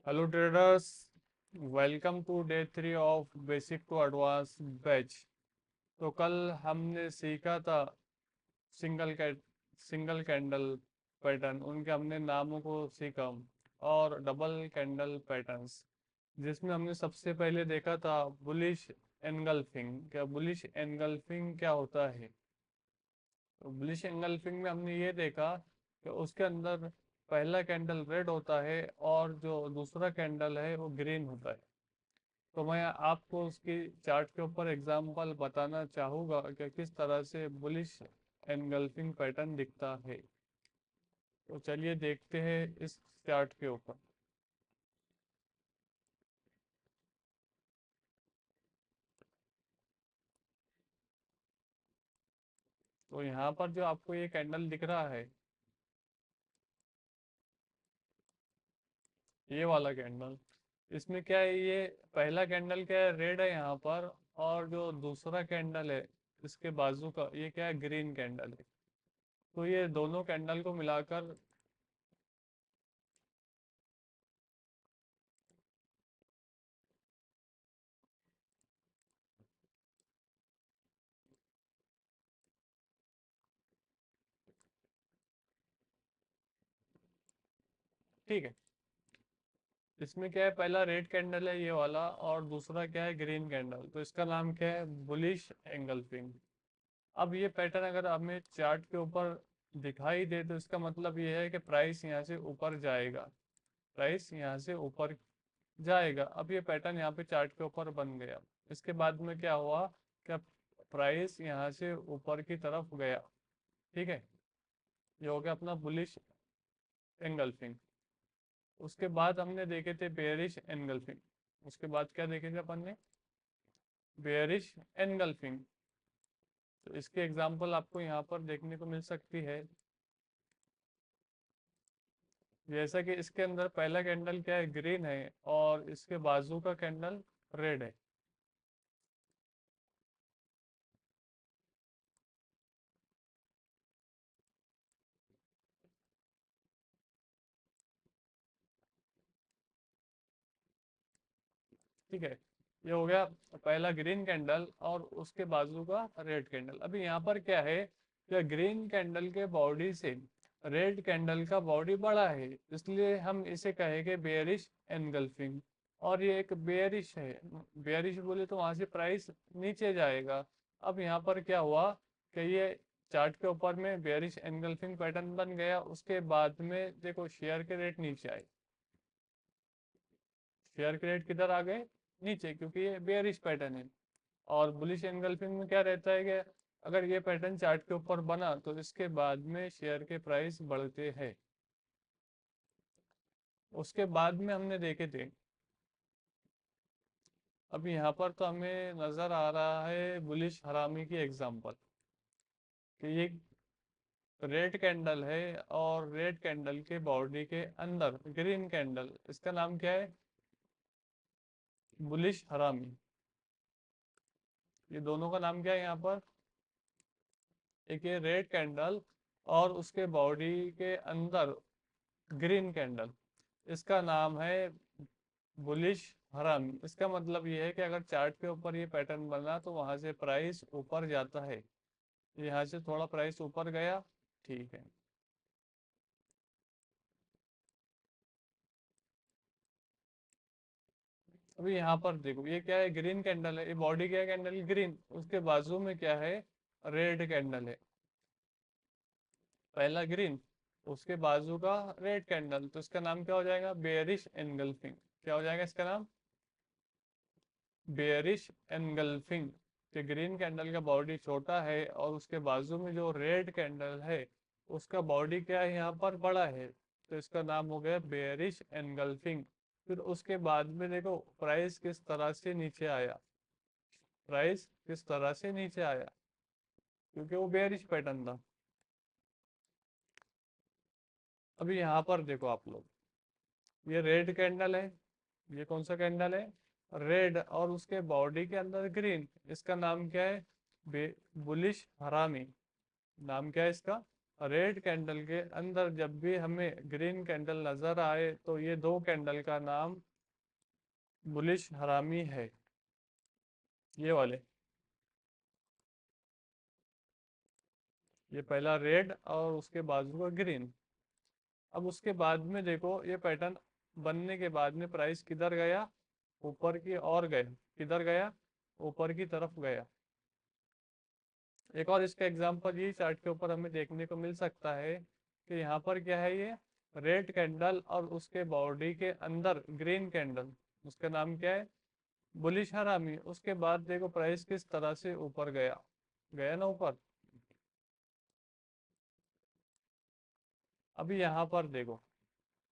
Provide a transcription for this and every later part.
Hello traders, welcome to day 3 of basic to advance batch. तो कल हमने सीखा था सिंगल कै सिंगल कैंडल पैटर्न, उनके हमने नामों को सीखा, और डबल कैंडल पैटर्न्स, जिसमें हमने सबसे पहले देखा था बुलिश एनगल्फिंग। क्या बुलिश एनगल्फिंग क्या होता है? तो बुलिश एंगल्फिंग में हमने ये देखा कि उसके अंदर पहला कैंडल रेड होता है और जो दूसरा कैंडल है वो ग्रीन होता है। तो मैं आपको उसकी चार्ट के ऊपर एग्जांपल बताना चाहूँगा कि किस तरह से बुलिश एनगल्फिंग पैटर्न दिखता है। तो चलिए देखते हैं इस चार्ट के ऊपर। तो यहाँ पर जो आपको ये कैंडल दिख रहा है, ये वाला कैंडल, इसमें क्या है, ये पहला कैंडल क्या है, रेड है यहाँ पर, और जो दूसरा कैंडल है इसके बाजू का, ये क्या है, ग्रीन कैंडल है। तो ये दोनों कैंडल को मिलाकर, ठीक है, इसमें क्या है, पहला रेड कैंडल है ये वाला, और दूसरा क्या है, ग्रीन कैंडल। तो इसका नाम क्या है, बुलिश एंगल्फिंग। अब ये पैटर्न अगर हमें चार्ट के ऊपर दिखाई दे तो इसका मतलब ये है कि प्राइस यहाँ से ऊपर जाएगा, प्राइस यहाँ से ऊपर जाएगा। अब ये पैटर्न यहाँ पे चार्ट के ऊपर बन गया। इसके बाद में क्या हुआ, क्या प्राइस यहाँ से ऊपर की तरफ गया। ठीक है, ये हो गया अपना बुलिश एंगल्फिंग। उसके बाद हमने देखे थे बेयरिश एनगल्फिंग। उसके बाद क्या देखे थे अपन ने, बेयरिश एनगल्फिंग। तो इसके एग्जांपल आपको यहाँ पर देखने को मिल सकती है। जैसा कि इसके अंदर पहला कैंडल क्या है, ग्रीन है, और इसके बाजू का कैंडल रेड है। ठीक है, ये हो गया पहला ग्रीन कैंडल और उसके बाजू का रेड कैंडल। अभी यहाँ पर क्या है, कि ग्रीन कैंडल के बॉडी से रेड कैंडल का बॉडी बड़ा है, इसलिए हम इसे कहेंगे बेयरिश एनगल्फिंग। और ये एक बेयरिश है, बेयरिश बोले तो वहां से प्राइस नीचे जाएगा। अब यहाँ पर क्या हुआ कि ये चार्ट के ऊपर में बेयरिश एनगल्फिंग पैटर्न बन गया। उसके बाद में देखो शेयर के रेट नीचे आए, शेयर के रेट किधर आ गए, नीचे, क्योंकि ये बेयरिश पैटर्न है। और बुलिश एनगल्फिंग में क्या रहता है कि अगर ये पैटर्न चार्ट के ऊपर बना तो इसके बाद में शेयर के प्राइस बढ़ते हैं। उसके बाद में हमने देखे थे, अब यहाँ पर तो हमें नजर आ रहा है बुलिश हरामी की एग्जांपल, कि ये रेड कैंडल है और रेड कैंडल के बॉडी के अंदर ग्रीन कैंडल, इसका नाम क्या है, बुलिश हरामी। ये दोनों का नाम क्या है यहाँ पर, एक ये रेड कैंडल और उसके बॉडी के अंदर ग्रीन कैंडल, इसका नाम है बुलिश हरामी। इसका मतलब ये है कि अगर चार्ट के ऊपर ये पैटर्न बना तो वहां से प्राइस ऊपर जाता है, यहाँ से थोड़ा प्राइस ऊपर गया। ठीक है, अभी यहाँ पर देखो, ये क्या है, ग्रीन कैंडल है, ये बॉडी क्या है, कैंडल ग्रीन, उसके बाजू में क्या है, रेड कैंडल है। पहला ग्रीन, उसके बाजू का रेड कैंडल, तो इसका नाम क्या हो जाएगा, बेयरिश एनगल्फिंग। क्या हो जाएगा इसका नाम, बेयरिश एनगल्फिंग। कि ग्रीन कैंडल का बॉडी छोटा है और उसके बाजू में जो रेड कैंडल है उसका बॉडी क्या है, यहाँ पर बड़ा है, तो इसका नाम हो गया बेयरिश एनगल्फिंग। फिर उसके बाद में देखो प्राइस किस तरह से नीचे आया, प्राइस किस तरह से नीचे आया, क्योंकि वो बेयरिश पैटर्न था। अभी यहाँ पर देखो आप लोग, ये रेड कैंडल है, ये कौन सा कैंडल है, रेड, और उसके बॉडी के अंदर ग्रीन, इसका नाम क्या है, बुलिश हरामी। नाम क्या है इसका, रेड कैंडल के अंदर जब भी हमें ग्रीन कैंडल नजर आए तो ये दो कैंडल का नाम बुलिश हरामी है, ये वाले। ये पहला रेड और उसके बाजू का ग्रीन। अब उसके बाद में देखो ये पैटर्न बनने के बाद में प्राइस किधर गया, ऊपर की ओर गया। किधर गया, ऊपर की तरफ गया। एक और इसका एग्जांपल ये चार्ट के ऊपर हमें देखने को मिल सकता है कि यहाँ पर क्या है, ये रेड कैंडल और उसके बॉडी के अंदर ग्रीन कैंडल, उसका नाम क्या है, बुलिश हरामी। उसके बाद देखो प्राइस किस तरह से ऊपर गया, गया ना ऊपर। अभी यहाँ पर देखो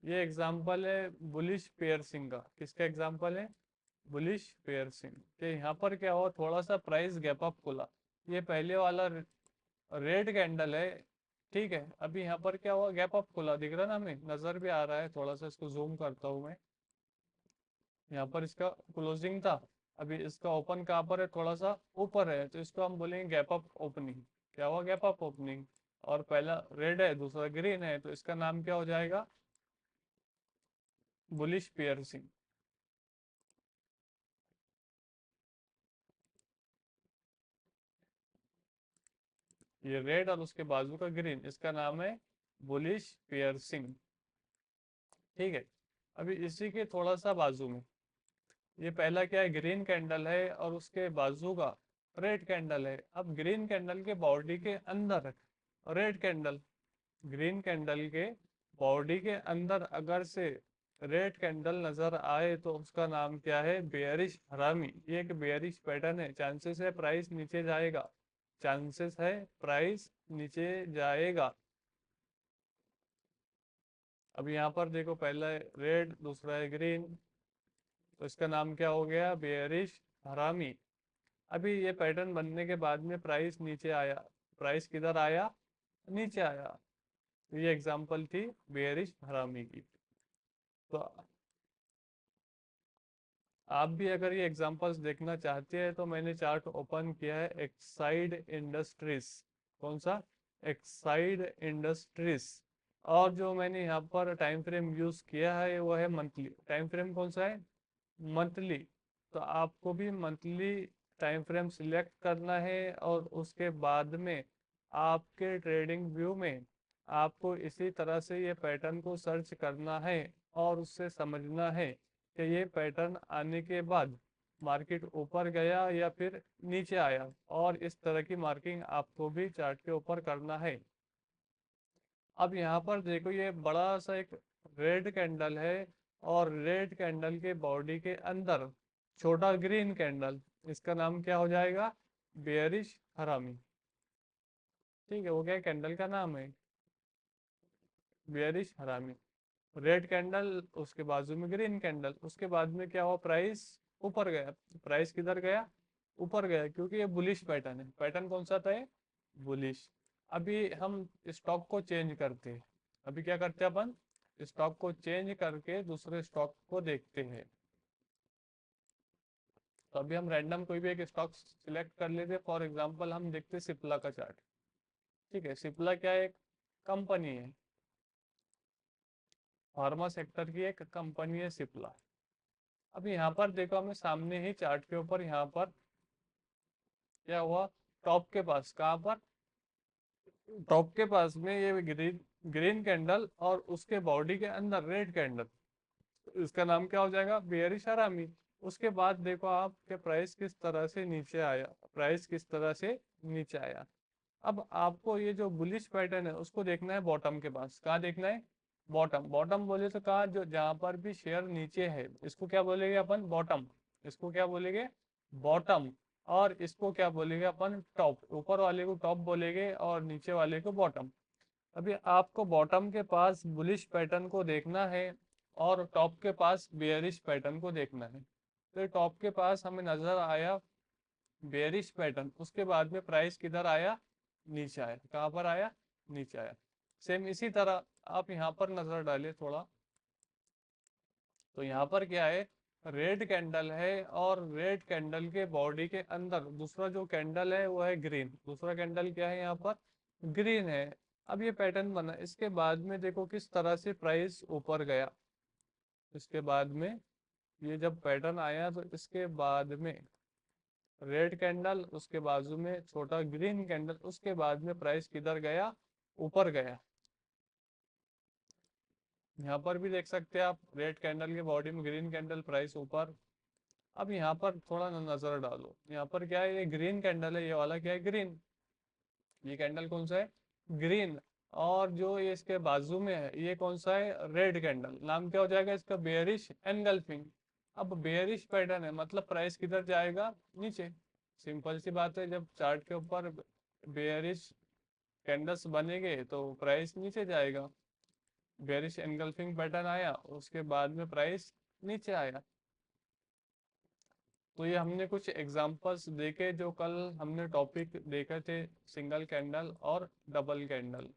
ये एग्जांपल है बुलिश पेयरसिंग का। किसका एग्जांपल है, बुलिश पेयरसिंग के। यहाँ पर क्या हुआ, थोड़ा सा प्राइस गैप अप खुला। ये पहले वाला रेड कैंडल है, ठीक है। अभी यहाँ पर क्या हुआ, गैप अप खुला, दिख रहा है ना, हमें नजर भी आ रहा है। थोड़ा सा इसको जूम करता हूँ मैं। यहाँ पर इसका क्लोजिंग था, अभी इसका ओपन कहाँ पर है, थोड़ा सा ऊपर है, तो इसको हम बोलेंगे गैप अप ओपनिंग। क्या हुआ, गैप अप ओपनिंग। और पहला रेड है, दूसरा ग्रीन है, तो इसका नाम क्या हो जाएगा, बुलिश पियर्सिंग। ये रेड और उसके बाजू का ग्रीन, इसका नाम है बुलिश पियर्सिंग, ठीक है। अभी इसी के थोड़ा सा बाजू में ये पहला क्या है, ग्रीन कैंडल है और उसके बाजू का रेड कैंडल है। अब ग्रीन कैंडल के बॉडी के अंदर रेड कैंडल, ग्रीन कैंडल के बॉडी के अंदर अगर से रेड कैंडल नजर आए तो उसका नाम क्या है, बेयरिश हरामी। ये एक बेयरिश पैटर्न है, चांसेस है प्राइस नीचे जाएगा, चांसेस है प्राइस नीचे जाएगा। अब यहाँ पर देखो पहला है रेड, दूसरा है ग्रीन, तो इसका नाम क्या हो गया, बेयरिश हरामी। अभी ये पैटर्न बनने के बाद में प्राइस नीचे आया, प्राइस किधर आया, नीचे आया। तो ये एग्जांपल थी बेयरिश हरामी की। तो आप भी अगर ये एग्जांपल्स देखना चाहते हैं तो मैंने चार्ट ओपन किया है, एक्साइड इंडस्ट्रीज। कौन सा, एक्साइड इंडस्ट्रीज। और जो मैंने यहाँ पर टाइम फ्रेम यूज किया है वो है मंथली। टाइम फ्रेम कौन सा है, मंथली। तो आपको भी मंथली टाइम फ्रेम सिलेक्ट करना है और उसके बाद में आपके ट्रेडिंग व्यू में आपको इसी तरह से ये पैटर्न को सर्च करना है और उससे समझना है कि ये पैटर्न आने के बाद मार्केट ऊपर गया या फिर नीचे आया। और इस तरह की मार्किंग आपको भी चार्ट के ऊपर करना है। अब यहाँ पर देखो ये बड़ा सा एक रेड कैंडल है और रेड कैंडल के बॉडी के अंदर छोटा ग्रीन कैंडल, इसका नाम क्या हो जाएगा, बेयरिश हरामी, ठीक है। वो क्या कैंडल का नाम है, बेयरिश हरामी। रेड कैंडल, उसके बाजू में ग्रीन कैंडल, उसके बाद में क्या हुआ, प्राइस ऊपर गया। प्राइस किधर गया, ऊपर गया, क्योंकि ये बुलिश पैटर्न है। पैटर्न कौन सा था ये, बुलिश। अभी हम स्टॉक को चेंज करते हैं। अभी क्या करते हैं अपन, स्टॉक को चेंज करके दूसरे स्टॉक को देखते हैं। तो अभी हम रैंडम कोई भी एक स्टॉक सिलेक्ट कर लेते हैं। फॉर एग्जांपल हम देखते हैं सिप्ला का चार्ट, ठीक है। सिप्ला क्या है, एक कंपनी है, फार्मा सेक्टर की एक कंपनी है सिप्ला। अब यहाँ पर देखो हमें सामने ही चार्ट के ऊपर यहाँ पर क्या हुआ, टॉप के पास, कहाँ पर, टॉप के पास में ये ग्रीन ग्रीन कैंडल और उसके बॉडी के अंदर रेड कैंडल, इसका नाम क्या हो जाएगा, बेयरिश हरामी। उसके बाद देखो आप के प्राइस किस तरह से नीचे आया, प्राइस किस तरह से नीचे आया। अब आपको ये जो बुलिश पैटर्न है उसको देखना है बॉटम के पास। कहाँ देखना है, बॉटम। बॉटम बोले तो कहाँ, जो जहां पर भी शेयर नीचे है इसको क्या बोलेंगे अपन, बॉटम। इसको क्या बोलेंगे, बॉटम। और इसको क्या बोलेंगे अपन, टॉप। ऊपर वाले को टॉप बोलेंगे और नीचे वाले को बॉटम। अभी आपको बॉटम के पास बुलिश पैटर्न को देखना है और टॉप के पास बेयरिश पैटर्न को देखना है। तो टॉप के पास हमें नजर आया बेयरिश पैटर्न, उसके बाद में प्राइस किधर आया, नीचे आया। कहाँ पर आया, नीचे आया। सेम इसी तरह आप यहाँ पर नजर डालिए थोड़ा, तो यहाँ पर क्या है, रेड कैंडल है और रेड कैंडल के बॉडी के अंदर दूसरा जो कैंडल है वो है ग्रीन। दूसरा कैंडल क्या है यहाँ पर, ग्रीन है। अब ये पैटर्न बना, इसके बाद में देखो किस तरह से प्राइस ऊपर गया। इसके बाद में ये जब पैटर्न आया तो इसके बाद में रेड कैंडल, उसके बाजू में छोटा ग्रीन कैंडल, उसके बाद में प्राइस किधर गया, ऊपर गया। यहाँ पर भी देख सकते हैं आप, रेड कैंडल के बॉडी में ग्रीन कैंडल, प्राइस ऊपर। अब यहाँ पर थोड़ा नजर डालो, यहाँ पर क्या है, ये ग्रीन कैंडल है, ये वाला क्या है, ग्रीन। ये कैंडल कौन सा है, ग्रीन। और जो ये इसके बाजू में है ये कौन सा है, रेड कैंडल। नाम क्या हो जाएगा इसका, बेयरिश एनगल्फिंग। अब बेयरिश पैटर्न है, मतलब प्राइस किधर जाएगा, नीचे। सिंपल सी बात है, जब चार्ट के ऊपर बेयरिश कैंडल्स बनेंगे तो प्राइस नीचे जाएगा। बेयरिश एनगल्फिंग पैटर्न आया, उसके बाद में प्राइस नीचे आया। तो ये हमने कुछ एग्जांपल्स देखे जो कल हमने टॉपिक देखे थे, सिंगल कैंडल और डबल कैंडल।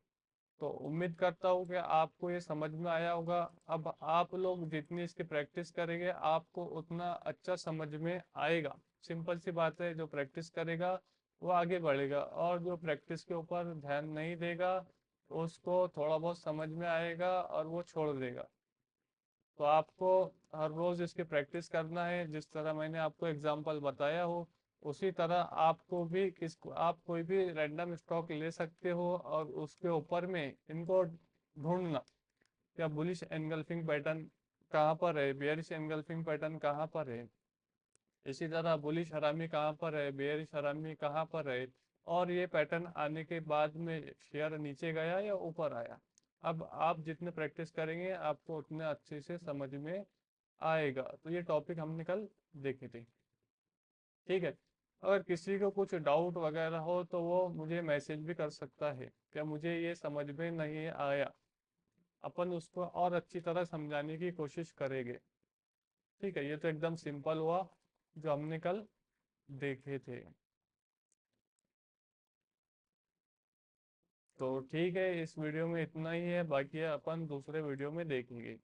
तो उम्मीद करता हूँ कि आपको ये समझ में आया होगा। अब आप लोग जितनी इसकी प्रैक्टिस करेंगे आपको उतना अच्छा समझ में आएगा। सिंपल सी बात है, जो प्रैक्टिस करेगा वो आगे बढ़ेगा, और जो प्रैक्टिस के ऊपर ध्यान नहीं देगा उसको थोड़ा बहुत समझ में आएगा और वो छोड़ देगा। तो आपको हर रोज इसकी प्रैक्टिस करना है, जिस तरह मैंने आपको एग्जांपल बताया हो उसी तरह आपको भी आप कोई भी रैंडम स्टॉक ले सकते हो और उसके ऊपर में इनको ढूंढना, क्या बुलिश एनगल्फिंग पैटर्न कहाँ पर है, बेयरिश एनगल्फिंग पैटर्न कहाँ पर है, इसी तरह बुलिश हरामी कहाँ पर है, बेयरिश हरामी कहाँ पर है। और ये पैटर्न आने के बाद में शेयर नीचे गया या ऊपर आया। अब आप जितने प्रैक्टिस करेंगे आपको उतने अच्छे से समझ में आएगा। तो ये टॉपिक हमने कल देखे थे, ठीक है। अगर किसी को कुछ डाउट वगैरह हो तो वो मुझे मैसेज भी कर सकता है, क्या मुझे ये समझ में नहीं आया, अपन उसको और अच्छी तरह समझाने की कोशिश करेंगे। ठीक है, ये तो एकदम सिंपल हुआ जो हमने कल देखे थे। तो ठीक है, इस वीडियो में इतना ही है, बाकी अपन दूसरे वीडियो में देखेंगे।